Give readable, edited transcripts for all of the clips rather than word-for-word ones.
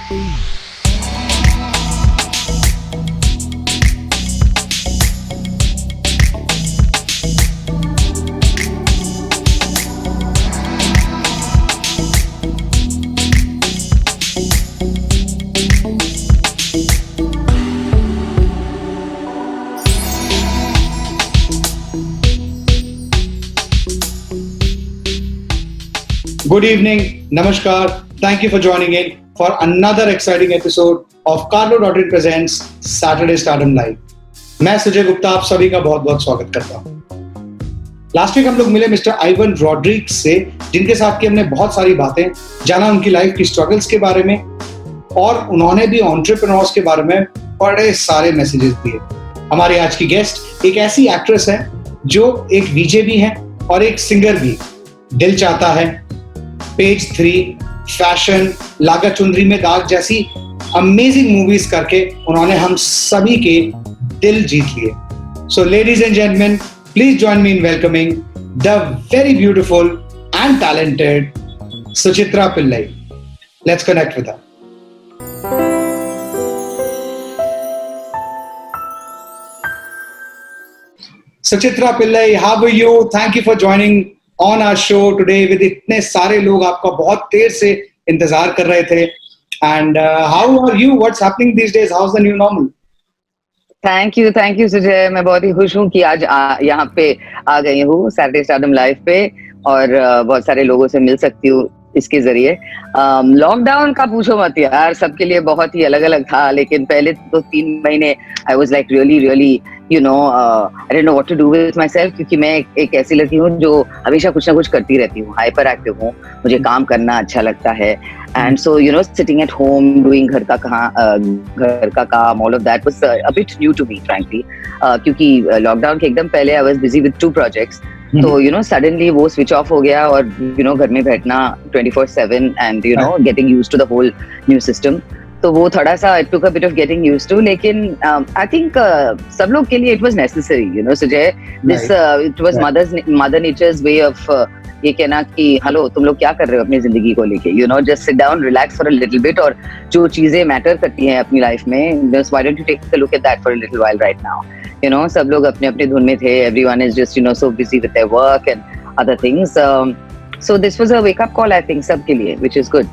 Good evening, Namaskar. Thank you for joining in for another exciting episode of Carlo Dottin presents Saturday Stardom Live. मैं सुजय गुप्ता आप सभी का बहुत बहुत स्वागत करता हूँ। लास्ट वीक हम लोग मिले मिस्टर आइवन रॉड्रिग्स से, जिनके साथ की हमने बहुत सारी बातें जाना, उनकी लाइफ की स्ट्रगल्स के बारे में, और उन्होंने भी एंटरप्रेन्योर्स के बारे में बड़े सारे मैसेजेस दिए। हमारी आज की गेस्ट एक ऐसी एक्ट्रेस है जो एक वीजे भी है और एक सिंगर भी। दिल चाहता है, पेज 3, फैशन, लागा चुंदरी में दाग जैसी अमेजिंग मूवीज करके उन्होंने हम सभी के दिल जीत लिए। So ladies and gentlemen, please join me in welcoming the very beautiful and talented Suchitra Pillai. Let's connect with her. Suchitra Pillai, how are you? Thank you for joining on our show today with इतने सारे लोग आपका बहुत देर से इंतजार कर रहे थे। And how are you? What's happening these days? How's the new normal? Thank you Sujay. मैं बहुत ही खुश हूँ कि आज यहाँ पे आ गई हूँ सैटरडे स्टारडम लाइव पे, और बहुत सारे लोगों से मिल सकती हूँ इसके जरिए। लॉकडाउन का पूछो मत यार, सबके लिए बहुत ही अलग अलग था, लेकिन पहले तो 3 महीने I was like really I don't know what to do with myself, क्योंकि मैं एक ऐसी लड़की हूँ जो हमेशा कुछ ना कुछ करती रहती हूँ, हाइपर एक्टिव हूँ, मुझे काम करना अच्छा लगता है। And so sitting at home doing घर का काम, all of that was a bit new to me frankly, क्योंकि लॉकडाउन के एकदम पहले I was busy with 2 projects. तो सडनली वो स्विच ऑफ हो गया, और घर में बैठना 24/7 and getting used to the whole new system, तो वो थोड़ा सा it took a bit of getting used to. लेकिन आई थिंक सब लोग के लिए it was necessary, Sujay. This it was mother nature's way of ये कहना कि हेलो, तुम लोग क्या कर रहे हो अपनी जिंदगी को लेके, just sit down, relax for a little bit, और जो चीजें मैटर करती हैं अपनी लाइफ में, just why don't you take a look at that for a little while right now. सब लोग अपने अपने धुन में थे, everyone is just so busy with their work and other things, so this was a wake up call I think सबके लिए, which is good.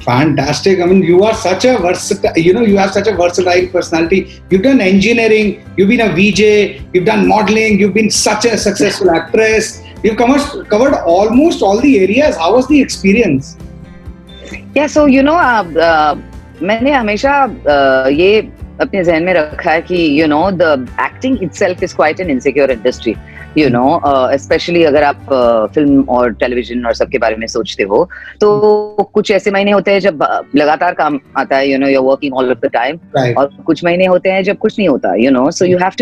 Fantastic. I mean, you are such a versatile, you have such a versatile personality. You've done engineering, you've been a VJ, you've done modeling, you've been such a successful actress. You've covered almost all the areas. How was the experience? Yeah, so मैंने हमेशा ये अपने जहन में रखा है कि the acting itself is quite an insecure industry. Specially अगर आप फिल्म और टेलीविजन और सबके बारे में सोचते हो, तो कुछ ऐसे महीने होते हैं जब लगातार काम आता है, you are working all of the time, और कुछ महीने होते हैं जब कुछ नहीं होता, so you have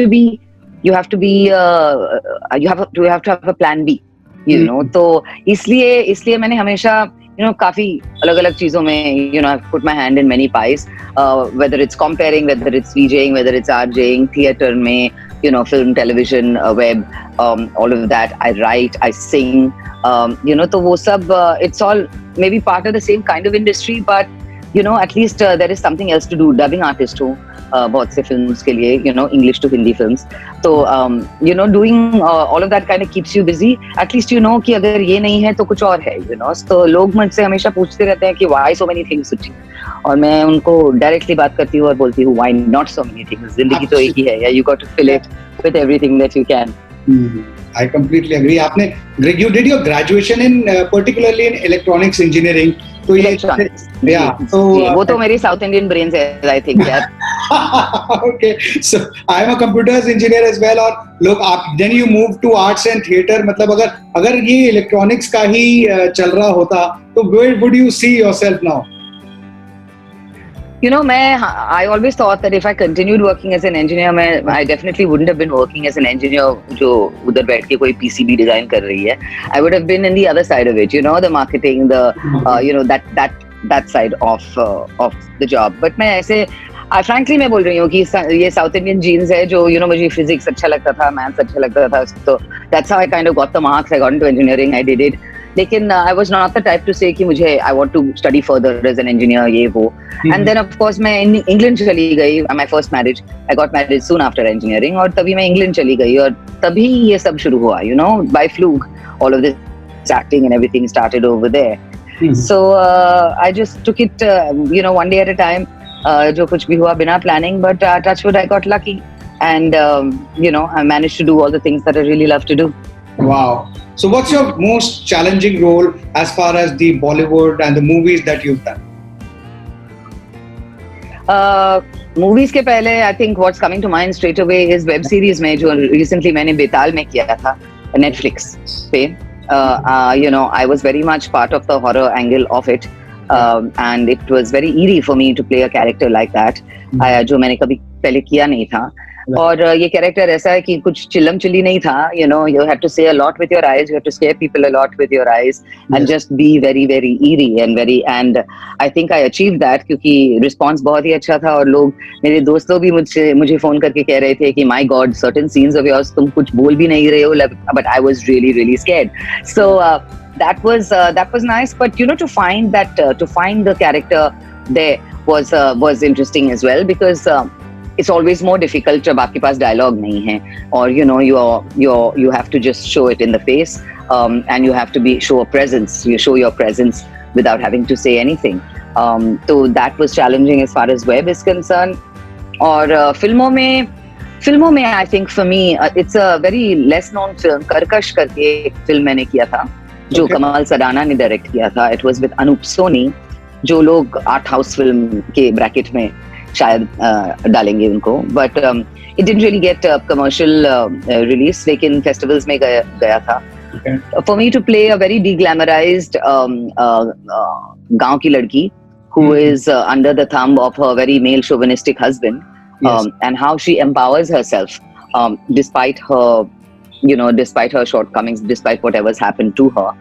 to have a plan B, तो इसलिए मैंने हमेशा काफी अलग अलग चीजों में I've put my hand in many pies, whether it's comparing, whether it's VJing, whether it's RJing, theater में, film, television, web, all of that. I write, I sing, तो वो सब it's all maybe part of the same kind of industry, but at least there is something else to do. Dubbing artist हूँ बहुत से films के लिए, English to Hindi films, तो doing all of that kind of keeps you busy. At least कि अगर ये नहीं है तो कुछ और है, तो लोग मुझसे हमेशा पूछते रहते हैं कि why so many things, सुची, और मैं उनको डायरेक्टली बात करती हूँ और बोलती हूँ why not so many things. जिंदगी तो एक ही है, you got to fill it with everything that you can. I completely agree. You did your graduation in particularly in electronics engineering. तो वो तो मेरी साउथ इंडियन ब्रेन है, आई थिंक यार। Okay, so I am a computers engineer as well, और लोग आप then you move to arts and theater, मतलब अगर ये इलेक्ट्रॉनिक्स का ही चल रहा होता तो where would you see yourself now? I always thought that if I continued working as an engineer, I definitely wouldn't have been working as an engineer जो उधर बैठ के कोई PCB डिजाइन कर रही है. I would have been in the other side of it, the marketing, the that side of the job. But मैं ऐसे frankly मैं बोल रही हूँ कि ये साउथ इंडियन जीन्स है जो मुझे फिजिक्स अच्छा लगता था, मैथ्स अच्छा लगता था, तो that's how I kind of got the marks. I got into engineering, I did it. लेकिन I was not the type to say कि मुझे I want to study further as an engineer ये वो. And then of course मैं England चली गई. My first marriage, I got married soon after engineering और तभी मैं England चली गई और तभी ये सब शुरू हुआ. You know, by fluke, all of this acting and everything started over there. So I just took it, you know, one day at a time. जो कुछ भी हुआ बिना planning, but touch wood, I got lucky. And, you know, I managed to do all the things that I really love to do. Wow. So what's your most challenging role as far as the Bollywood and the movies that you've done? Movies के पहले, I think what's coming to mind straight away is web series में जो recently मैंने बेताल में किया था Netflix पे. You know, I was very much part of the horror angle of it. And it was very eerie for me to play a character like that. जो मैंने कभी पहले किया नहीं था. और ये कैरेक्टर ऐसा है कि कुछ चिल्लम चिल्ली नहीं था. You know, you had to say a lot with your eyes. You had to scare people a lot with your eyes, and just be very, very eerie and I think I achieved that क्योंकि response बहुत ही अच्छा था और लोग मेरे दोस्त लोग भी मुझे फोन करके कह रहे थे कि my God, certain scenes of yours तुम कुछ बोल भी नहीं रहे हो, but I was really, really scared. So that was nice. But you know, to find the character there was interesting as well because. It's always more difficult जब आपके पास dialogue नहीं है और you know you have to just show it in the face and you have to show a presence. You show your presence without having to say anything. So that was challenging as far as web is concerned. और फिल्मों में I think for me it's a very less known film. कर्कश करके एक film मैंने किया था जो कमाल सडाना ने डायरेक्ट किया था. It was with Anoop Soni जो लोग आर्ट हाउस फिल्म के ब्रैकेट में शायद डालेंगे उनको, but it didn't really get commercial release, लेकिन festivals में गया था. For me to play a very deglamorized गांव की लड़की who is under the thumb of her very male chauvinistic husband, and how she empowers herself despite her shortcomings, despite whatever's happened to her,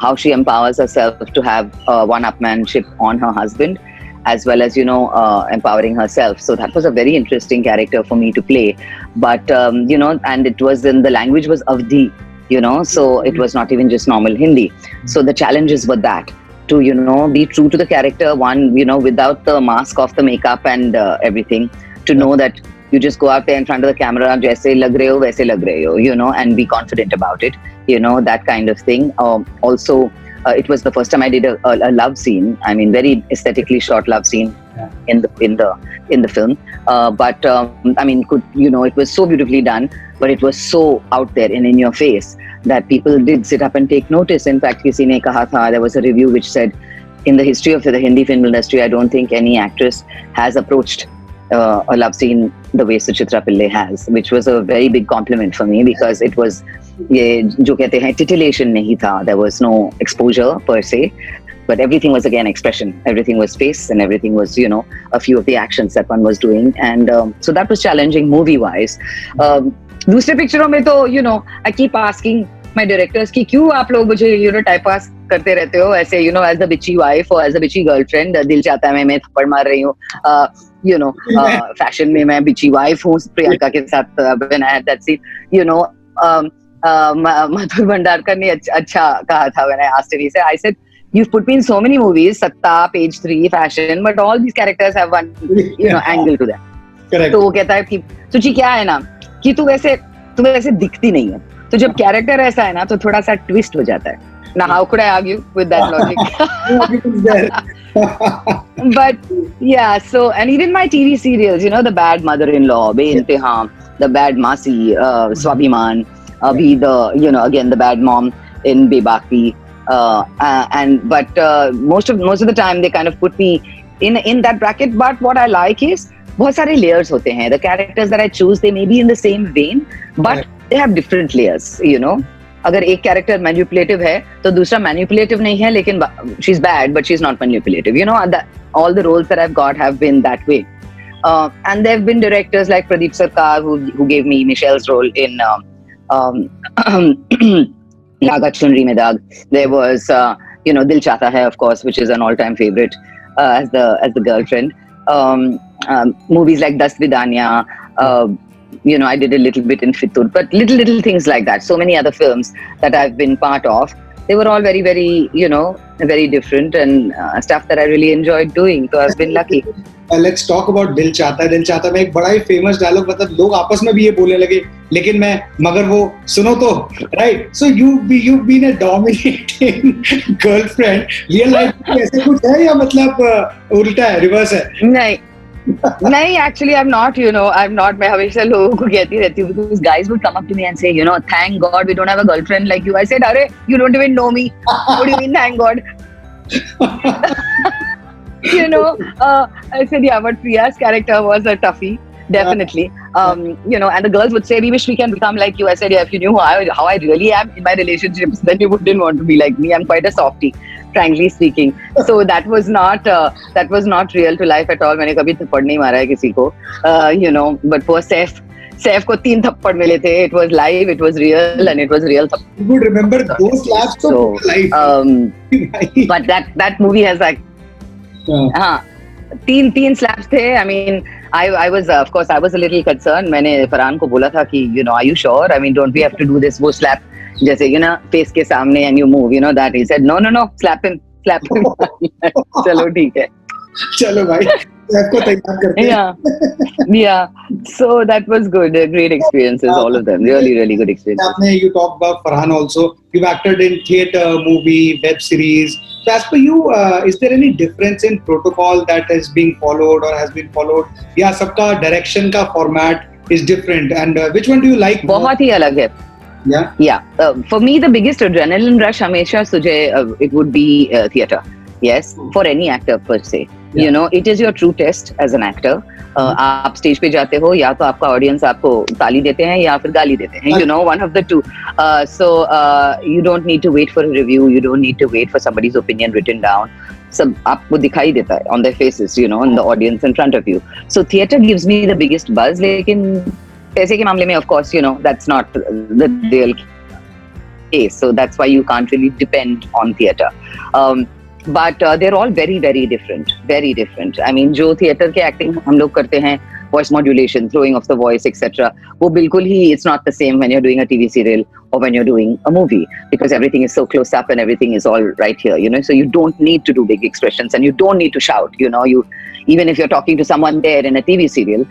how she empowers herself to have one-upmanship on her husband, as well as, you know, empowering herself. So that was a very interesting character for me to play. But, you know, and the language was Avdi, you know, so it was not even just normal Hindi. So the challenges were that, to, you know, be true to the character, one, you know, without the mask of the makeup and everything, to know that you just go out there in front of the camera, jaise lag rahe ho, waise lag rahe ho, you know, and be confident about it, you know, that kind of thing. Also, it was the first time I did a love scene. I mean, very aesthetically shot love scene in the film. But I mean, it was so beautifully done, but it was so out there and in your face that people did sit up and take notice. In fact, kisi ne kaha tha, there was a review which said, in the history of the Hindi film industry, I don't think any actress has approached a love scene the way Suchitra Pillai has, which was a very big compliment for me because it was ये जो कहते हैं titillation नहीं था. There was no exposure per se, but everything was again expression. Everything was face and everything was, you know, a few of the actions that one was doing, and so that was challenging movie-wise. दूसरे पिक्चरों में तो, you know, I keep asking my directors कि क्यों आप लोग मुझे, you know, type pass करते रहते हो ऐसे, you know, as the bitchy wife or as the bitchy girlfriend. दिल चाहता है मैं थप्पड़ मार रही हूँ, you know, fashion में मैं bitchy wife हूँ प्रियंका के साथ. When I had that scene, you know, Madhur Bhandarkar ने अच्छा कहा था when I asked him. I said, you've put me in so many movies, Satta, Page 3, Fashion, but all these characters have one, you know, angle to them. Correct. तो वो कहता है कि सुची क्या है ना कि तू वैसे दिखती नहीं है, तो जब कैरेक्टर ऐसा है ना तो थोड़ा सा ट्विस्ट हो जाता है. Now, how could I argue with that logic? But yeah, so, and even my TV serials, you know, The Bad Mother-in-Law, Be-Intiham, The Bad Masi, Swabhiman, Abhi, the, you know, again, the bad mom in Bebaki. But most of the time they kind of put me in that bracket. But what I like is बहुत सारे layers होते हैं. The characters that I choose, they may be in the same vein, but they have different layers, you know. अगर एक character manipulative है तो दूसरा manipulative नहीं है, लेकिन she's bad but she's not manipulative, you know. All the roles that I've got have been that way. And there have been directors like Pradeep Sarkar who gave me Michelle's role in Lagat Chunri Mein Daag. There was you know, Dil Chahta Hai, of course, which is an all-time favorite as the girlfriend. Movies like Dast Vidanya, you know, I did a little bit in Fitur, but little things like that. So many other films that I've been part of. they were all very, very, very different and stuff that I really enjoyed doing. So I've been lucky. Let's talk about दिल चाहता है। दिल चाहता है में एक बड़ा ही famous dialogue, मतलब लोग आपस में भी ये बोलने लगे, लेकिन मैं मगर वो सुनो तो, right? So you been a dominating girlfriend, real life में ऐसे कुछ है या मतलब उल्टा है, रिवर्स है? नहीं नहीं, actually I'm not. मैं हमेशा लोगों को कहती रहती हूँ, because guys would come up to me and say, thank God we don't have a girlfriend like you. I said, अरे you don't even know me. What do you mean thank God? I said, yeah, but Priya's character was a toughie, definitely. And the girls would say, we wish we can become like you. I said, yeah, if you knew how I really am in my relationships, then you wouldn't want to be like me. I'm quite a softie, frankly speaking. So that was not real to life at all. मैंने कभी थप्पड़ नहीं मारा है किसी को, but poor Saif को 3 थप्पड़ मिले थे. It was live, it was real, and it was real. You would remember those slaps so live. But that movie has like, तीन slaps थे. I mean, I was of course I was a little concerned. मैंने फरहान को बोला था कि are you sure? I mean, don't we have to do this? वो slap जैसे face के सामने and you move, that. He said no, slap him. चलो ठीक है, चलो भाई आपको तैयार करते हैं. Yeah. So that was good. Great experiences, all of them. Really, really good experiences. You talked about Farhan also. You've acted in theatre, movie, web series. So as per you, is there any difference in protocol that is being followed or has been followed? Yeah, सबका direction का format is different. And which one do you like more? बहुत ही अलग है. Yeah. For me, the biggest adrenaline rush हमेशा it would be theatre. Yes, for any actor per se. Yeah. It is your true test as an actor. आप stage पे जाते हो, या तो आपका ऑडियंस आपको ताली देते हैं या फिर गाली देते हैं, one of the two. So you don't need to wait for a review, you don't need to wait for somebody's opinion written down. सब आपको दिखाई देता है on their faces, in the audience in front of you. So theatre gives me the biggest buzz. लेकिन पैसे के मामले में of course, that's not the real case. So that's why you can't really depend on theatre. But they're all very, very different. Very different. I mean, जो theatre के acting हम लोग करते हैं, voice modulation, throwing of the voice, etc. वो बिल्कुल ही, it's not the same when you're doing a TV serial or when you're doing a movie, because everything is so close up and everything is all right here, So you don't need to do big expressions and you don't need to shout, You even if you're talking to someone there in a TV serial,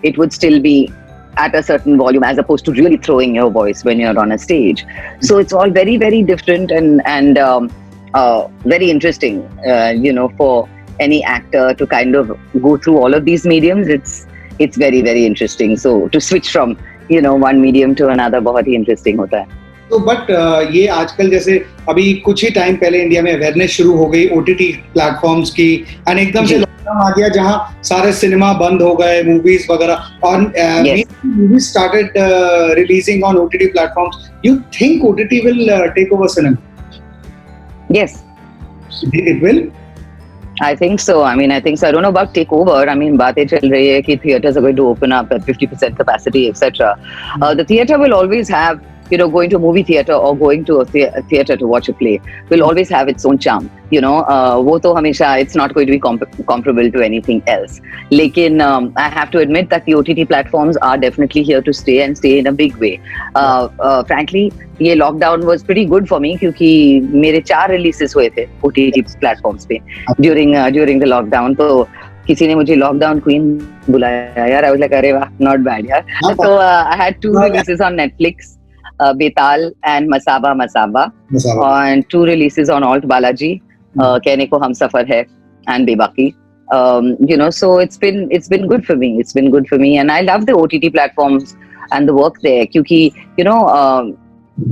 it would still be at a certain volume as opposed to really throwing your voice when you're on a stage. So it's all very, very different and very interesting, for any actor to kind of go through all of these mediums. It's very, very interesting. So to switch from, one medium to another, बहुत ही interesting होता है. तो but ये आजकल जैसे अभी कुछ ही time पहले इंडिया में अवेयरनेस शुरू हो गई OTT प्लेटफॉर्म्स की, एंड एकदम से लॉकडाउन आ गया जहां सारे सिनेमा बंद हो गए, मूवीज वगैरह, और movies started releasing on OTT platforms. You think OTT will take over cinema? Yes. It will? I think so. I think so. I don't know about takeover. बातें चल रही है कि theatres are going to open up at 50% capacity, etc. The theatre will always have, going to a movie theatre or going to a theatre to watch a play will always have its own charm. वो तो हमेशा, it's not going to be comparable to anything else. लेकिन I have to admit that the OTT platforms are definitely here to stay and stay in a big way. Frankly, ये lockdown was pretty good for me क्योंकि मेरे 4 releases हुए थे OTT platforms पे during the lockdown. तो किसी ने मुझे लॉकडाउन क्वीन बुलाया यार. I was like, अरे वाह, not bad यार. So I had 2 releases on Netflix. Betal and Masaba, and 2 releases on Alt Balaji, कहने को हम सफर है and Bebaki. So it's been good for me. It's been good for me, and I love the OTT platforms and the work there क्योंकि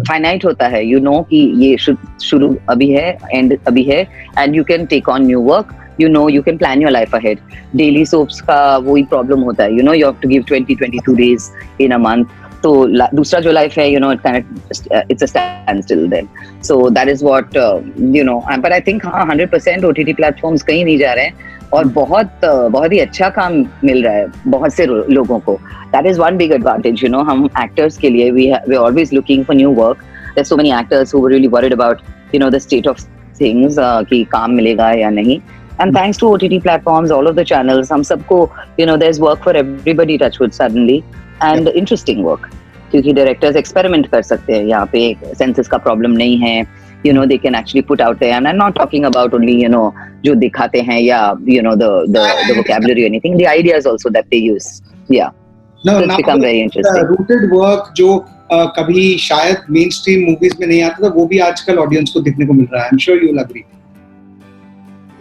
finite होता है, कि ये शुरू अभी है, end अभी है, and you can take on new work. You can plan your life ahead. Daily soaps का वही problem होता है. You have to give 20-22 days in a month. तो दूसरा जो लाइफ है, it's a standstill then. So that is what, but I think 100% OTT platforms कहीं नहीं जा रहे हैं और बहुत ही अच्छा काम मिल रहा है बहुत से लोगों को. That is one big advantage, हम actors के लिए we're always looking for new work. There's so many actors who were really worried about, the state of things, कि काम मिलेगा या नहीं. And thanks to OTT platforms, all of the channels, हम सबको, there's work for everybody, touchwood suddenly. And interesting work, क्योंकि directors experiment कर सकते हैं. यहाँ पे सेंसस का प्रॉब्लम नहीं है, they can actually put out there. And I'm not talking about only, जो दिखाते हैं या, the vocabulary or anything. The ideas also that they use. Yeah. No, So it's become very interesting. Rooted work जो कभी शायद mainstream movies में नहीं आता था, वो भी आजकल audience को दिखने को मिल रहा है. I'm sure you'll agree.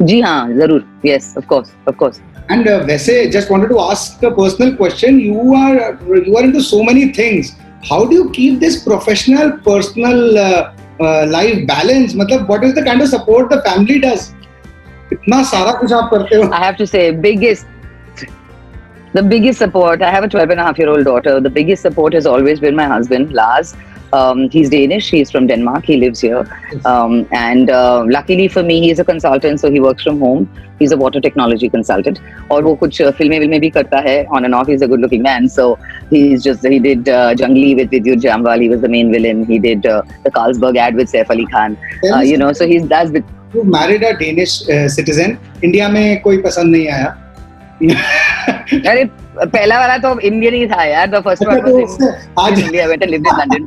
जी हाँ, जरूर. Yes, of course. And वैसे just wanted to ask a personal question. You are into so many things. How do you keep this professional, personal life balance? मतलब what is the kind of support the family does? इतना सारा कुछ आप करते हो. I have to say, the biggest support, I have a 12-and-a-half-year-old daughter. The biggest support has always been my husband, Lars. He's Danish. He's from Denmark. He lives here. And luckily for me, he's a consultant, so he works from home. He's a water technology consultant. और वो कुछ फिल्में भी करता है on and off. He's a good-looking man. So he did Jungli with Vidyut Jamwal. He was the main villain. He did the Carlsberg ad with Saif Ali Khan. So he does with. You married a Danish citizen. India में कोई पसंद नहीं आया. अरे पहला वाला तो Indian ही था यार. The first one was in India. I went and lived in London.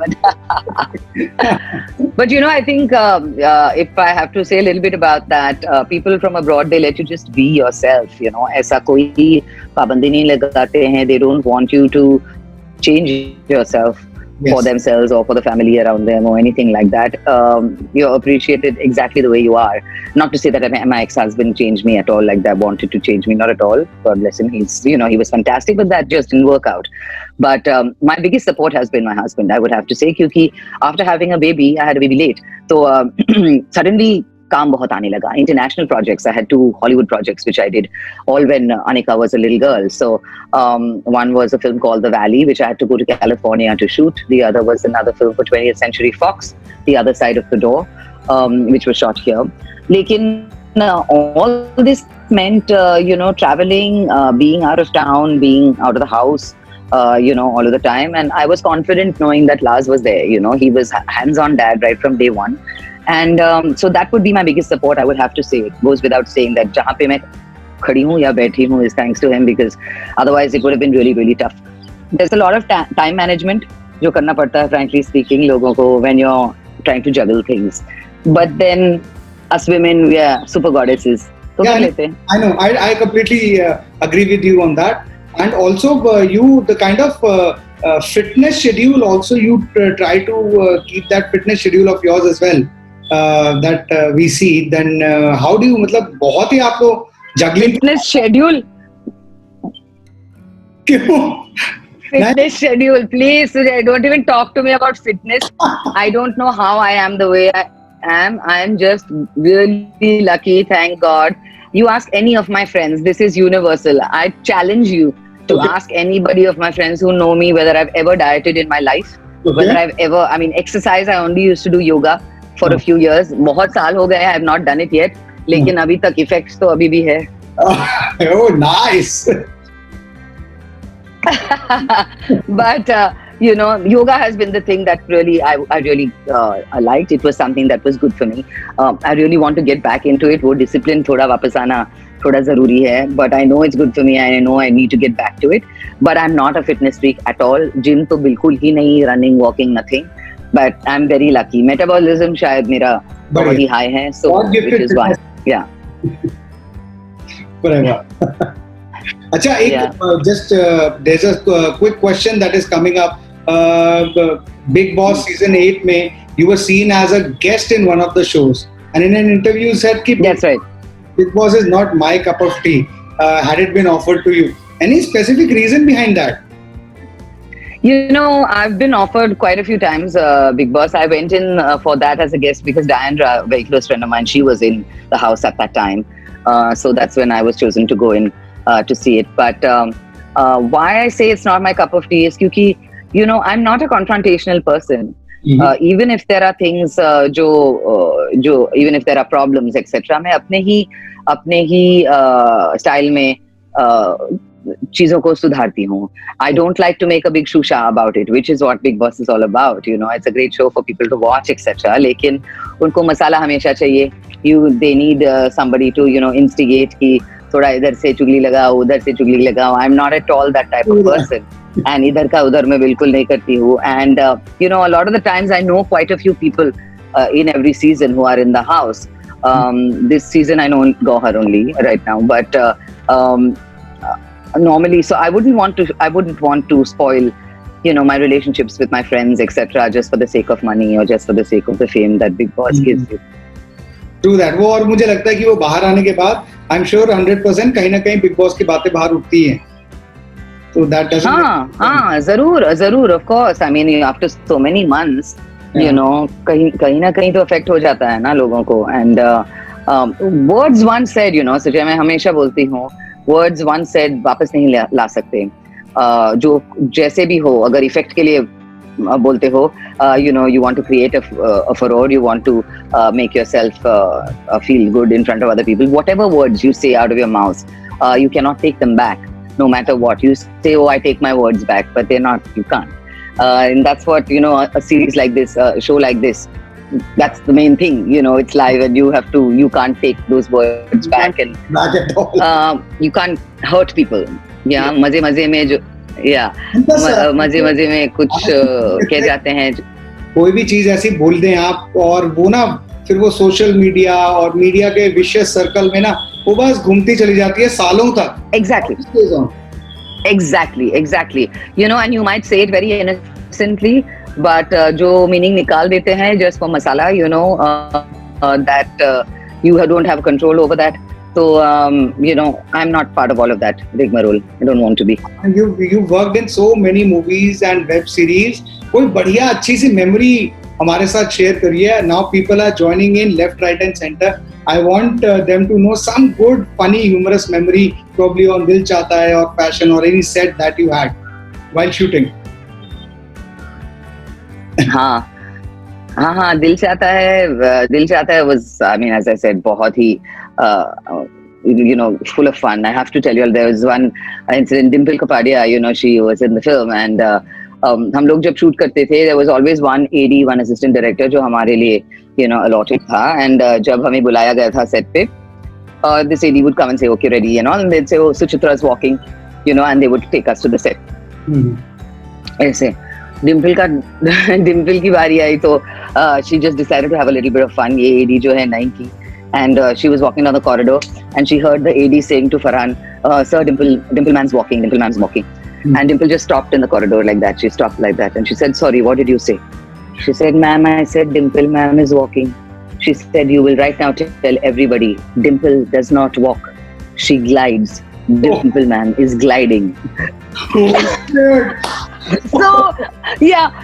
But I think if I have to say a little bit about that, people from abroad, they let you just be yourself. ऐसा कोई पाबंदी नहीं लगाते हैं. They don't want you to change yourself. Yes. For themselves or for the family around them or anything like that. You're appreciated exactly the way you are. Not to say that my ex-husband changed me at all, like that, wanted to change me, not at all. God bless him. He was fantastic, but that just didn't work out. But my biggest support has been my husband, I would have to say, because after having a baby, I had a baby late. So suddenly, काम बहुत आने लगा. International projects. I had 2 Hollywood projects which I did all when Anika was a little girl. So one was a film called The Valley, which I had to go to California to shoot. The other was another film for 20th Century Fox, The Other Side of the Door, which was shot here. लेकिन all this meant, traveling, being out of town, being out of the house, all of the time. And I was confident knowing that Lars was there. He was hands-on dad right from day one. And so that would be my biggest support, I would have to say. It goes without saying that जहाँ पे मैं खड़ी हूँ या बैठी हूँ is thanks to him, because otherwise it would have been really, really tough. There's a lot of time management जो करना पड़ता है, frankly speaking, लोगों को when you're trying to juggle things. But then us women, we are super goddesses. तो कर लेते हैं. I know. I completely agree with you on that. And also the kind of fitness schedule also, you try to keep that fitness schedule of yours as well. That we see, then how do you, मतलब बहुत ही आप लोग juggling fitness schedule. क्यों? Fitness schedule, please. Don't even talk to me about fitness. I don't know how I am the way I am. I am just really lucky, thank God. You ask any of my friends, this is universal. I challenge you to ask anybody of my friends who know me whether I've ever dieted in my life, whether I've ever, exercise, I only used to do yoga for a few years. बहुत साल हो गए, I have not done it yet. लेकिन अभी तक effects तो अभी भी है. Oh, nice. But yoga has been the thing that really I really liked. It was something that was good for me. I really want to get back into it. वो discipline थोड़ा वापस आना थोड़ा जरूरी है. But I know it's good for me. I know I need to get back to it. But I'm not a fitness freak at all. Gym तो बिल्कुल ही नहीं. Running, walking, nothing. But I'm very lucky. Metabolism शायद मेरा बहुत ही high है. So which is why, yeah. अच्छा, just there's a quick question that is coming up. Big Boss season 8 में you were seen as a guest in one of the shows, and in an interview you said कि that's right. Big Boss is not my cup of tea. Had it been offered to you, any specific reason behind that? I've been offered quite a few times Big Boss. I went in for that as a guest because Diandra, a very close friend of mine, she was in the house at that time. So that's when I was chosen to go in to see it. But why I say it's not my cup of tea is because, I'm not a confrontational person. Mm-hmm. Even if there are things, even if there are problems, etc., मैं अपने ही style में चीजों को सुधारती हूँ. I don't like to make a big shusha about it, which is what Big Boss is all about. It's a great show for people to watch, etc. लेकिन उनको मसाला हमेशा चाहिए. They need somebody to, instigate कि थोड़ा इधर से चुगली लगाओ, उधर से चुगली लगाओ. I'm not at all that type of person. And इधर का उधर मैं बिल्कुल नहीं करती हूँ. And a lot of the times I know quite a few people in every season who are in the house. This season I know Gauhar only right now, but um, normally, so I wouldn't want to spoil, my relationships with my friends, etc., just for the sake of money or just for the sake of the fame that Big Boss gives you. True that. वो और मुझे लगता है कि वो बाहर आने के बाद आई एम श्योर 100% कहीं ना कहीं बिग बॉस की बातें बाहर उठती हैं. So that doesn't. हाँ, जरूर, of course. I mean, after so many months, कहीं ना कहीं तो अफेक्ट हो जाता है ना लोगों को. And words once said, Sujay, मैं हमेशा बोलती हूँ, words once said वापस नहीं ला सकते. जो जैसे भी हो, अगर इफेक्ट के लिए बोलते हो, you want to create a furore, you want to make yourself feel good in front of other people. Whatever words you say out of your mouth, you cannot take them back, no matter what. You say, oh, I take my words back, but they're not, you can't. And that's what, a series like this, a show like this, that's the main thing. It's live and you can't take those words back, and back at all. You can't hurt people. Yeah. मजे में जो मजे में कुछ कह जाते हैं. कोई भी चीज ऐसी बोल दें आप, और वो ना फिर वो सोशल मीडिया और मीडिया के विशेष सर्कल में ना वो बस घूमती चली जाती है सालों तक. Exactly. And you might say it very innocently, but जो मीनिंग निकाल देते हैं just for masala, that you don't have control over that. So, I'm not part of all of that rigmarole. I don't want to be. You worked in so many movies and web series. कोई बढ़िया अच्छी सी memory हमारे साथ share करिए. Now people are joining in left, right and center. I want them to know some good, funny, humorous memory, probably on Dil Chahta Hai or Passion or any set that you had while shooting. हाँ, दिल चाहता है was, I mean, as I said, बहुत ही full of fun. I have to tell you, there was one incident. Dimple Kapadia, she was in the film, and हम लोग जब shoot करते थे, there was always one AD, one assistant director जो हमारे लिए allotted था. And जब हमें बुलाया गया था set पे, this AD would come and say, okay, ready, and they'd say, oh, Suchitra is walking, and they would take us to the set. ऐसे डिम्पल की बारी आई तो she just decided to have a little bit of fun. ये AD जो है 9 की, and she was walking down the corridor and she heard the AD saying to Farhan, sir, Dimple man's walking. And Dimple just stopped in the corridor like that. She stopped like that and she said, sorry, what did you say? She said, ma'am, I said Dimple ma'am is walking. She said, you will right now tell everybody, Dimple does not walk, she glides. Dimple man is gliding. So,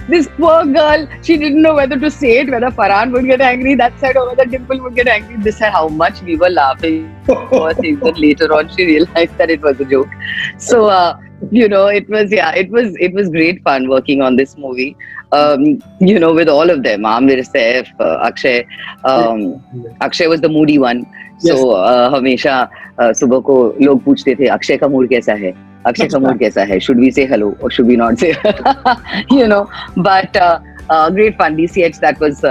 this poor girl, she didn't know whether to say it, whether Farhan would get angry that side or whether Dimple would get angry this side. How much we were laughing. But later on, she realized that it was a joke. So, it was great fun working on this movie. With all of them, Amir, Saif, Akshay. Akshay was the moody one. So, हमेशा सुबह को लोग पूछते थे, अक्षय का mood कैसा है? Should we say hello or should we not say? But great fun. DCH, that was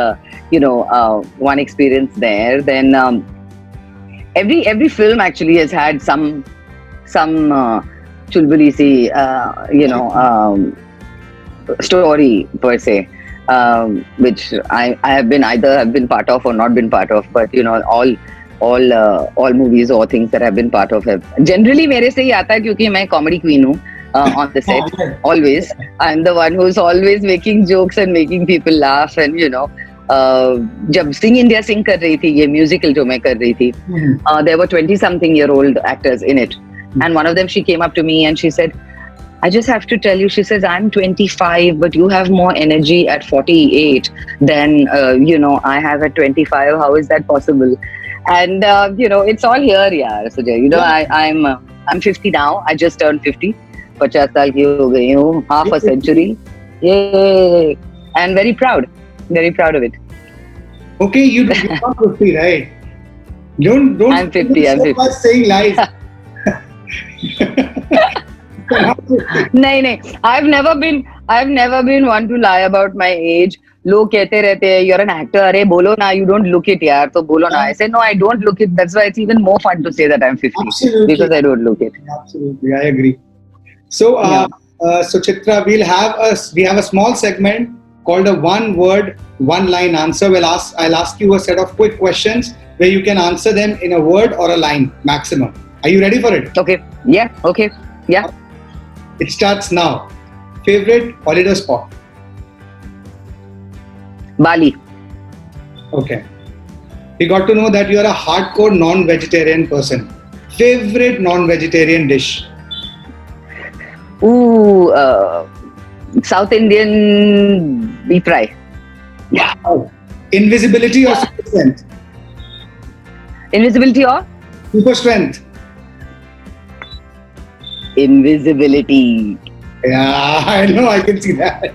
one experience there. Then every film actually has had some chulbuli si story per se, which I have been part of or not been part of, but all movies or things that I've been part of have generally मेरे से ही आता है क्योंकि मैं comedy queen हूँ on the set. Always I'm the one who's always making jokes and making people laugh. And जब Sing India Sing कर रही थी, ये musical जो मैं कर रही थी, there were 20-something-year-old actors in it, and one of them, she came up to me and she said, I just have to tell you, she says, I'm 25, but you have more energy at 48 than I have at 25. How is that possible? And it's all here, yaar, Sujay. I'm 50 now. I just turned 50. 50 साल की हो गई हूँ, half a century. Yay! And very proud of it. Okay, you're not 50, right? Don't. I'm 50. I'm 50. Saying lies. नहीं. I've never been one to lie about my age. लोग कहते रहते हैं, you're an actor, अरे बोलो ना, you don't look it यार, तो बोलो ना. I said, no, I don't look it. That's why it's even more fun to say that I'm 50. Absolutely. Because I don't look it. Absolutely, I agree. So, Chitra, we have a small segment called a one word, one line answer. I'll ask you a set of quick questions where you can answer them in a word or a line maximum. Are you ready for it? Okay. Yeah. Okay. Yeah. It starts now. Favorite holiday spot? Bali. Okay. We got to know that you are a hardcore non-vegetarian person. Favorite non-vegetarian dish? Ooh, South Indian beef fry. Wow. Invisibility or super strength? Invisibility or Super strength. invisibility. Yeah, I know, I can see that.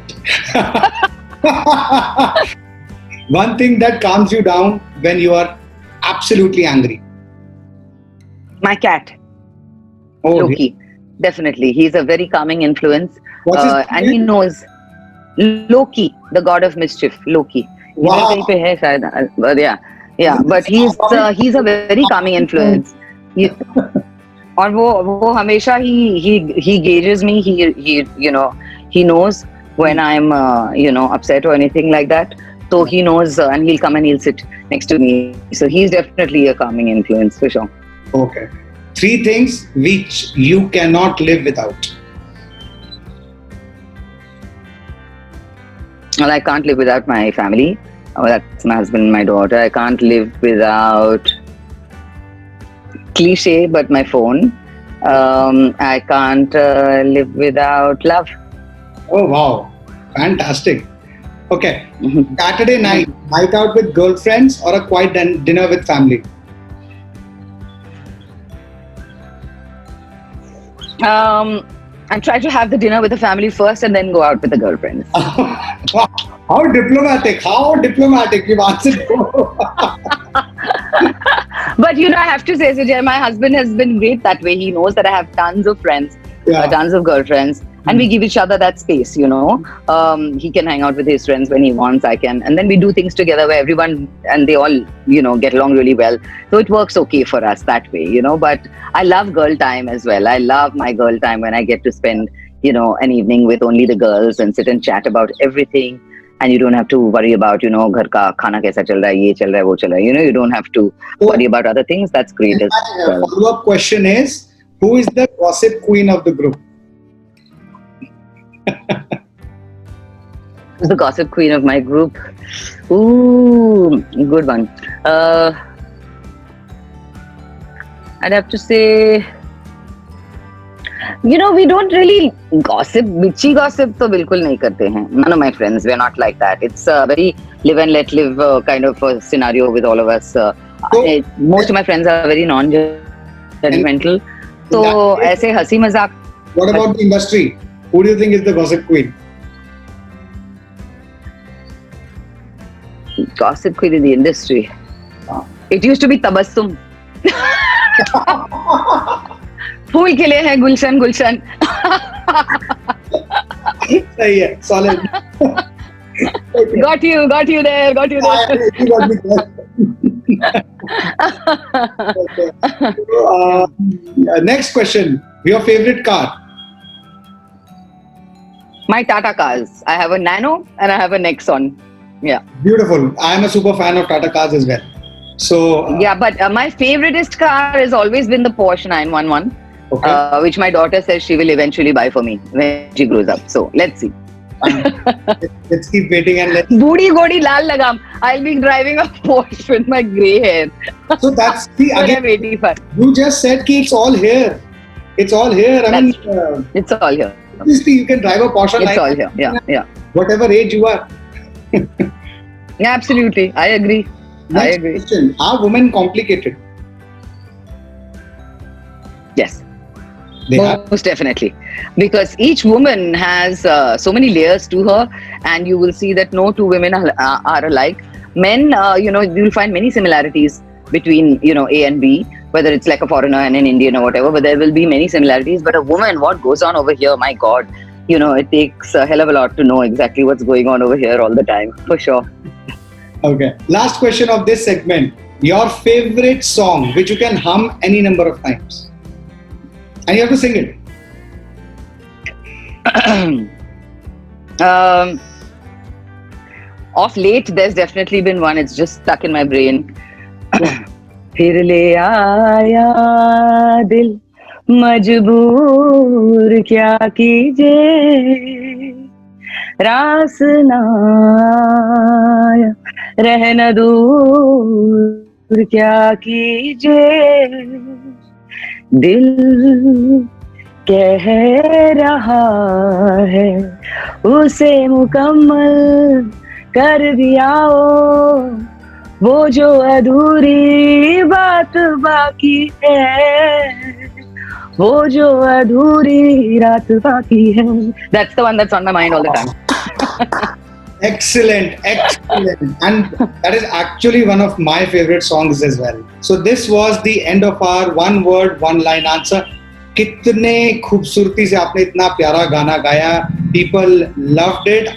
One thing that calms you down when you are absolutely angry. My cat, Oh, Loki. Definitely. He's a very calming influence. what's his And he name? knows Loki, the god of mischief, Loki. Wow. कहीं पे है शायद, but yeah, but he's a very calming influence. He, और वो हमेशा he gauges me. He he knows when I'm upset or anything like that. So he knows, and he'll come and he'll sit next to me. So he's definitely a calming influence for sure. Okay. 3 things which you cannot live without. Well, I can't live without my family. Oh, that's my husband and my daughter. I can't live without cliche, but my phone. I can't live without love. Oh, wow. Fantastic. Okay. Mhm. Saturday night out with girlfriends or a quiet dinner with family? I try to have the dinner with the family first and then go out with the girlfriends. How diplomatic. How diplomatic. You've answered. But I have to say, Sujay, my husband has been great that way. He knows that I have tons of friends, Yeah. tons of girlfriends, and we give each other that space, He can hang out with his friends when he wants, I can. And then we do things together where everyone and they all, get along really well. So it works okay for us that way, But I love girl time as well. I love my girl time when I get to spend, an evening with only the girls and sit and chat about everything. And you don't have to worry about, घर का खाना कैसा चल रहा है, ये चल रहा है, वो चल रहा है. You don't have to worry about other things. That's great as well. Follow-up question is, who is the gossip queen of the group? Who's the gossip queen of my group? Ooh, good one. I'd have to say, we don't really gossip. Bitchy gossip तो बिल्कुल नहीं करते हैं. None of my friends, we're not like that. It's a very live and let live kind of a scenario with all of us. Most of my friends are very non-judgmental. So ऐसे हंसी मजाक. What about the industry? Who do you think is the gossip queen? Gossip queen in the industry. It used to be Tabassum. फूल खिले हैं गुलशन गुलशन. सही है, solid. Got you there. You got me there. Okay. Next question. Your favorite car? My Tata cars. I have a Nano and I have a Nexon. Yeah. Beautiful. I am a super fan of Tata cars as well. So yeah, but my favoriteest car has always been the Porsche 911, okay. Which my daughter says she will eventually buy for me when she grows up. So let's see. Let's keep waiting and let's. Boodi godi lal lagam. I'll be driving a Porsche with my grey hair. So that's the again. I'm 85. You just said ki it's all here. It's all here. I mean, it's all here. obviously you can drive a Porsche. It's all here. Yeah. Whatever age you are. Absolutely, I agree. Next question. Are women complicated? Yes. They are. Most definitely, because each woman has so many layers to her, and you will see that no two women are alike. Men, you'll find many similarities between A and B, whether it's like a foreigner and an Indian or whatever. But there will be many similarities. But a woman, what goes on over here? My God, it takes a hell of a lot to know exactly what's going on over here all the time, for sure. Okay. Last question of this segment. Your favorite song, which you can hum any number of times. And you have to sing it. Of late, there's definitely been one. It's just stuck in my brain. फिर ले आया दिल मजबूर क्या कीजिए रास ना आया रहना दूर क्या कीजिए दिल कह रहा है उसे मुकम्मल कर दिया वो जो अधूरी बात बाकी है वो जो अधूरी रात बाकी है. That's the one that's on my mind all the time. Excellent. And that is actually one of my favorite songs as well. So this was the end of our one word, one line answer. कितने खूबसूरती से आपने इतना प्यारा गाना गाया. People loved it.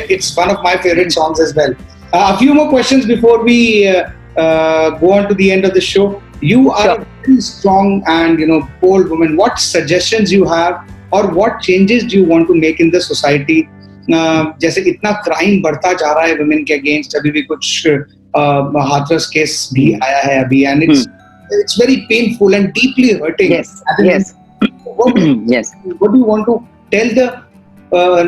It's one of my favorite songs as well. A few more questions before we go on to the end of the show. You are a very strong and bold woman. What suggestions you have, or what changes do you want to make in the society? जैसे इतना crime बढ़ता जा रहा है women के against, अभी भी कुछ हाथरस केस भी आया है अभी, and it's very painful and deeply hurting. Yes. What do you want to tell the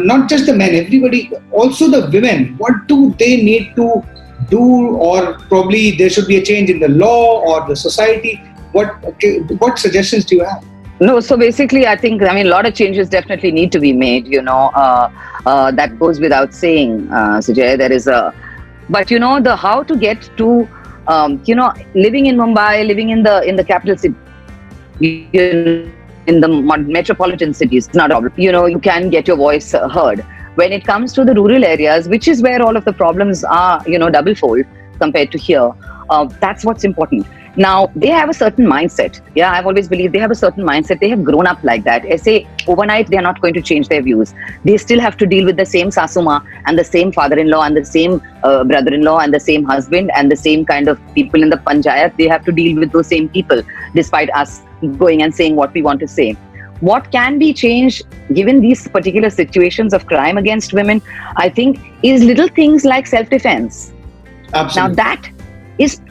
not just the men, everybody, also the women? What do they need to do, or probably there should be a change in the law or the society? What suggestions do you have? No, so basically, I a lot of changes definitely need to be made. That goes without saying, Sujay. There is but the how to get to, living in Mumbai, living in the capital city, in the metropolitan cities, it's not a problem. You can get your voice heard. When it comes to the rural areas, which is where all of the problems are, double fold compared to here, that's what's important. Now, they have a certain mindset. Yeah, I've always believed they have a certain mindset. They have grown up like that. I say overnight, they are not going to change their views. They still have to deal with the same sasuma and the same father-in-law and the same brother-in-law and the same husband and the same kind of people in the panchayat. They have to deal with those same people, despite us going and saying what we want to say. What can be changed given these particular situations of crime against women, I think, is little things like self-defense. Absolutely. Now that is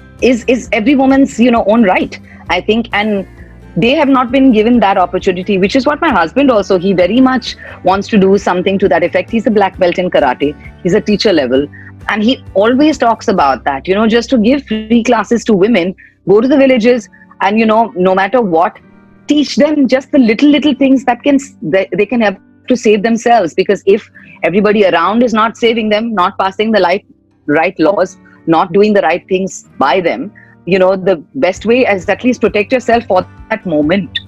every woman's own right, I think, and they have not been given that opportunity, which is what my husband also, he very much wants to do something to that effect. He's a black belt in karate, he's a teacher level, and he always talks about that, just to give free classes to women, go to the villages and no matter what, teach them just the little things that they can have to save themselves. Because if everybody around is not saving them, not passing the right laws, not doing the right things by them, the best way is at least protect yourself for that moment.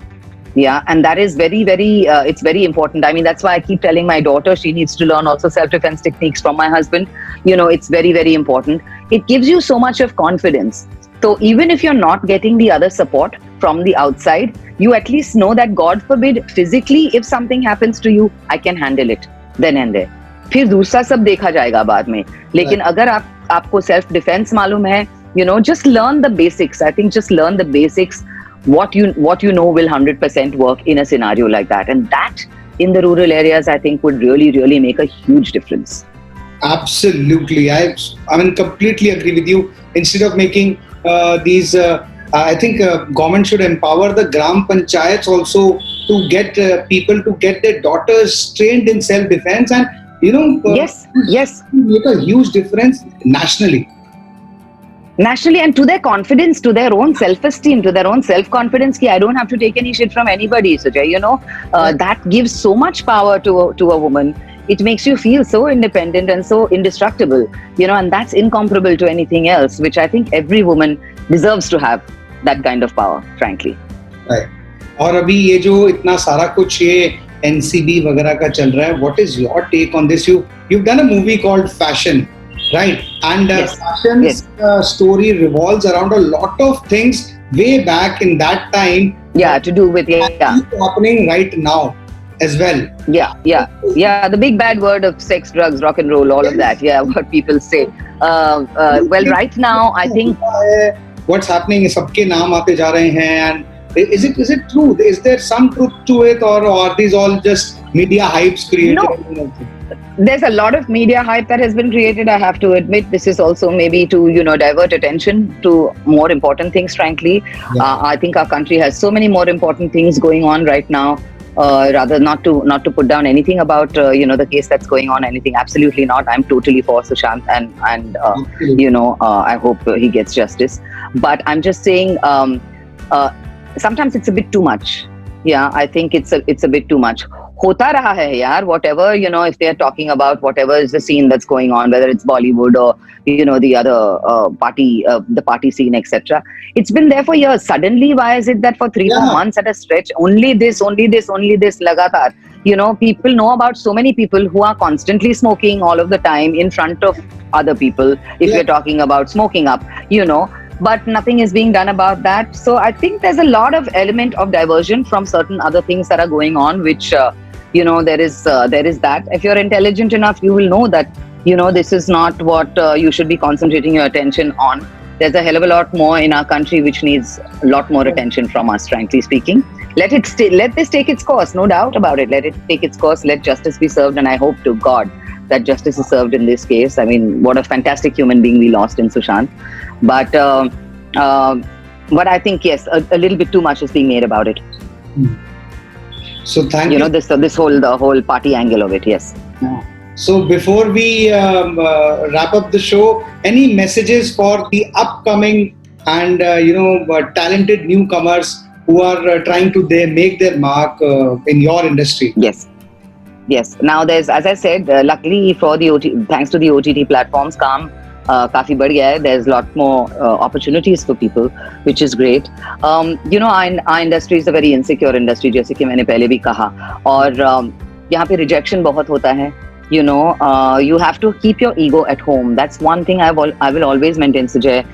Yeah, and that is very, very, it's very important. I mean, that's why I keep telling my daughter, she needs to learn also self-defense techniques from my husband. It's very, very important. It gives you so much of confidence. So even if you're not getting the other support from the outside, you at least know that, God forbid, physically, if something happens to you, I can handle it then and there. फिर दूसरा सब देखा जाएगा बाद में. लेकिन अगर आपको self defense मालूम है, just learn the basics. I think just learn the basics. What you know will 100% work in a scenario like that, and that in the rural areas, I think, would really, really make a huge difference. Absolutely, I completely agree with you. Instead of making these, I think government should empower the gram panchayats also to get people to get their daughters trained in self-defense, and yes, make a huge difference nationally, and to their confidence, to their own self-esteem, to their own self-confidence. I don't have to take any shit from anybody, Sujay. That gives so much power to a woman. It makes you feel so independent and so indestructible, and that's incomparable to anything else, which I think every woman deserves to have that kind of power, frankly. Right. और अभी ये जो इतना सारा कुछ ये NCB वगैरह का चल रहा है, what is your take on this? You've done a movie called Fashion, right? And Fashion's story revolves around a lot of things way back in that time. Yeah, to do with happening right now as well. Yeah. The big bad word of sex, drugs, rock and roll, all of that. Yeah, what people say. Well, right now, I think what's happening is सबके नाम आते जा रहे हैं, and is it true? Is there some truth to it, or are these all just media hypes created? No. there's a lot of media hype that has been created. I have to admit, this is also maybe to divert attention to more important things. Frankly, I think our country has so many more important things going on right now. Rather not to put down anything about the case that's going on. Anything, absolutely not. I'm totally for Sushant, and I hope he gets justice. But I'm just saying, sometimes it's a bit too much. Yeah, I think it's a bit too much. Hota raha hai yaar, whatever, if they're talking about whatever is the scene that's going on, whether it's Bollywood or, the other the party scene, etc. It's been there for years. Suddenly, why is it that for 3-4 months at a stretch, only this, lagatar? People know about so many people who are constantly smoking all of the time in front of other people, if we're talking about smoking up, but nothing is being done about that. So I think there's a lot of element of diversion from certain other things that are going on, which, there is that. If you're intelligent enough, you will know that, this is not what you should be concentrating your attention on. There's a hell of a lot more in our country which needs a lot more attention from us, frankly speaking. Let this take its course, no doubt about it. Let it take its course, let justice be served, and I hope to God that justice is served in this case. I mean, what a fantastic human being we lost in Sushant. But I think, yes, a little bit too much is being made about it. So thank you. The whole party angle of it, yes. So before we wrap up the show, any messages for the upcoming and talented newcomers who are trying to make their mark in your industry? Yes. Now there's, as I said, luckily for thanks to the OTT platforms, काम काफी बढ़ गया है. There's a lot more opportunities for people, which is great. Our industry is a very insecure industry, जैसे कि मैंने पहले भी कहा. और यहाँ पे rejection बहुत होता है. You have to keep your ego at home. That's one thing I will always maintain, Sujay.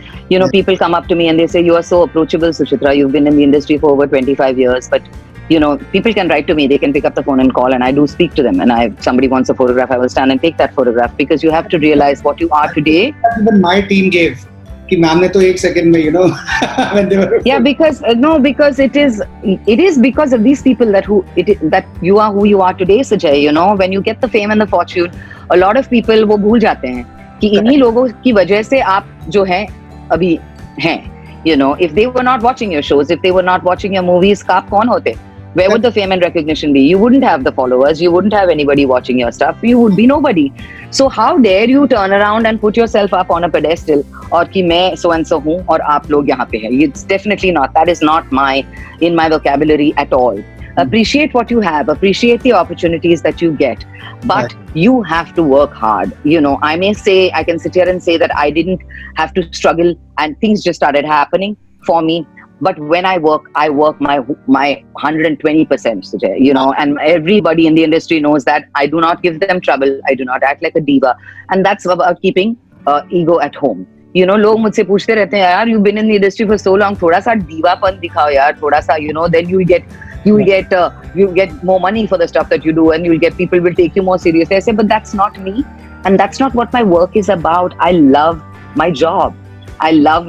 People come up to me and they say, you are so approachable, Suchitra. You've been in the industry for over 25 years. But, people can write to me. They can pick up the phone and call, and I do speak to them. And if somebody wants a photograph, I will stand and take that photograph, because you have to realize what you are today. Even my team gave. Ki ma'am ne to 1 second mein, when they were... Yeah, because it is because of these people that you are who you are today, Sujay. When you get the fame and the fortune, a lot of people वो भूल जाते हैं कि इन्हीं लोगों की वजह से आप जो हैं अभी हैं. If they were not watching your shows, if they were not watching your movies, आप कौन होते? Where would the fame and recognition be? You wouldn't have the followers. You wouldn't have anybody watching your stuff. You would be nobody. So how dare you turn around and put yourself up on a pedestal और कि मैं so and so हूँ और आप लोग यहाँ पे हैं? It's definitely not. That is not in my vocabulary at all. Appreciate what you have. Appreciate the opportunities that you get. But you have to work hard. I can sit here and say that I didn't have to struggle and things just started happening for me. But when I work my 120%, Sujay, and everybody in the industry knows that I do not give them trouble. I do not act like a diva. And that's about keeping ego at home. लोग मुझसे पूछते रहते हैं, यार, you've been in the industry for so long, थोड़ा सा दीवापन दिखाओ यार, थोड़ा सा, then you get more money for the stuff that you do, and people will take you more seriously. I say, but that's not me. And that's not what my work is about. I love my job. I love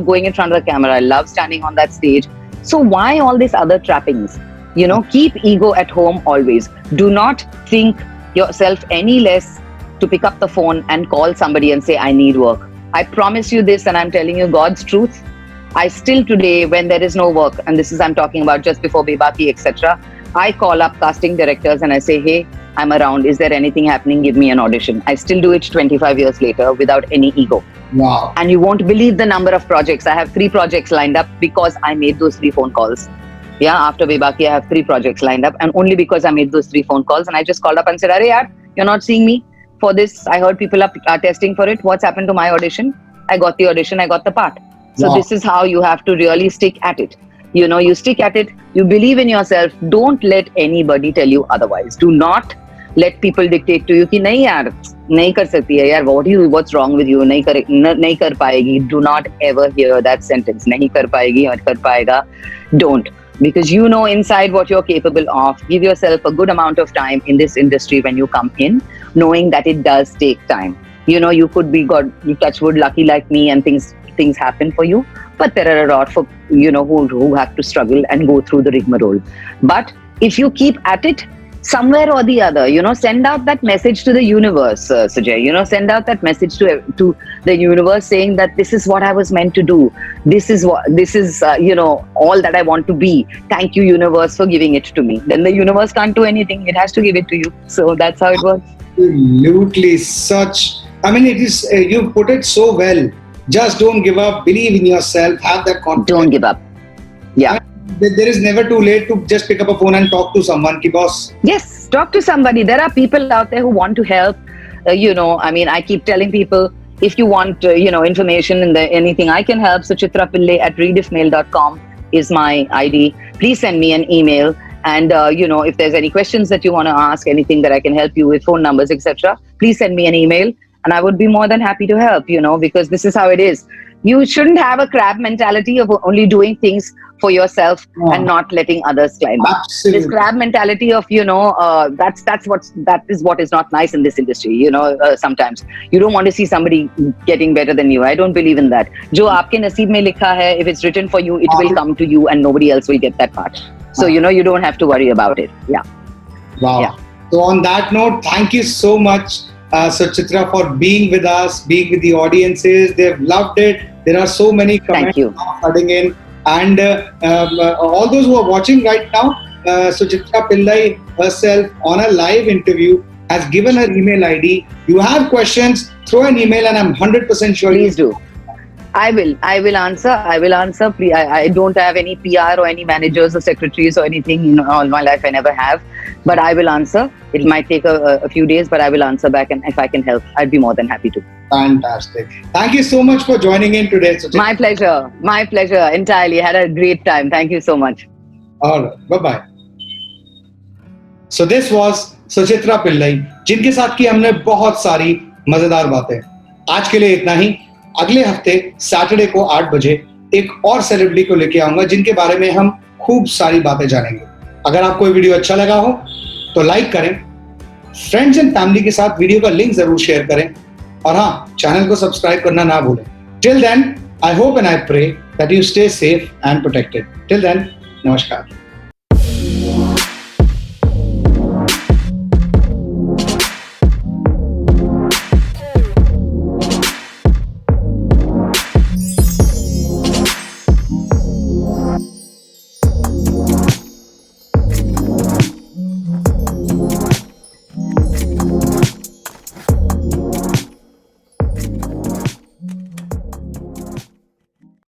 going in front of the camera. I love standing on that stage. So why all these other trappings? Keep ego at home always. Do not think yourself any less to pick up the phone and call somebody and say, I need work. I promise you this, and I'm telling you God's truth. I still today, when there is no work, and this is I'm talking about just before Bebaki, etc., I call up casting directors and I say, hey, I'm around. Is there anything happening? Give me an audition. I still do it 25 years later without any ego. Wow. And you won't believe the number of projects. I have 3 projects lined up because I made those 3 phone calls. Yeah, after Bebaki, I have 3 projects lined up, and only because I made those 3 phone calls. And I just called up and said, Arey yaar, you're not seeing me for this. I heard people are testing for it. What's happened to my audition? I got the audition. I got the part. So this is how you have to really stick at it. You stick at it. You believe in yourself. Don't let anybody tell you otherwise. Do not let people dictate to you कि नहीं यार, नहीं कर सकती है यार, what's wrong with you, नहीं कर पाएगी. Do not ever hear that sentence. नहीं कर पाएगी और कर पाएगा. Don't. Because you know inside what you're capable of. Give yourself a good amount of time in this industry when you come in, knowing that it does take time. You could be you touch wood, lucky like me, and things happen for you. But there are a lot for who have to struggle and go through the rigmarole. But if you keep at it, somewhere or the other, send out that message to the universe, Sujay. Send out that message to the universe saying that this is what I was meant to do. This is all that I want to be. Thank you, universe, for giving it to me. Then the universe can't do anything. It has to give it to you. So that's how it works. Absolutely. It is, you put it so well. Just don't give up. Believe in yourself. Have that confidence. Don't give up. Yeah. There is never too late to just pick up a phone and talk to someone. Ki boss. Yes, talk to somebody. There are people out there who want to help. I keep telling people, if you want, information in anything I can help, suchitrapillai@readifmail.com is my ID. Please send me an email. And, if there's any questions that you want to ask, anything that I can help you with, phone numbers, etc., please send me an email. And I would be more than happy to help, because this is how it is. You shouldn't have a crab mentality of only doing things for yourself and not letting others climb up. Absolutely. This crab mentality of, that is what is not nice in this industry, sometimes. You don't want to see somebody getting better than you. I don't believe in that. Jo aapke naseeb mein likha hai, if it's written for you, it will come to you and nobody else will get that part. So, you don't have to worry about it. Yeah. Wow. Yeah. So on that note, thank you so much, Suchitra, for being with us, being with the audiences. They've loved it. There are so many comments flooding in. And all those who are watching right now, Suchitra Pillai herself on a live interview has given her email ID. You have questions, throw an email and I'm 100% sure. Please do. I will answer. Please, I don't have any PR or any managers or secretaries or anything all my life. I never have. But I will answer. It might take a few days, but I will answer back. And if I can help, I'd be more than happy to. Fantastic. Thank you so much for joining in today, Suchitra. My pleasure entirely. Had a great time. Thank you so much. All right. Bye-bye. So this was Suchitra Pillai, जिनके साथ की हमने बहुत सारी मजेदार बातें. आज के लिए इतना ही. अगले हफ्ते सैटरडे को 8 बजे एक और सेलिब्रिटी को लेके आऊंगा जिनके बारे में हम खूब सारी बातें जानेंगे. अगर आपको ये वीडियो अच्छा लगा हो तो लाइक करें, फ्रेंड्स एंड फैमिली के साथ वीडियो का लिंक जरूर शेयर करें और हाँ, चैनल को सब्सक्राइब करना ना भूलें. Till then, I hope and I pray that you stay safe and protected. Till then, नमस्कार.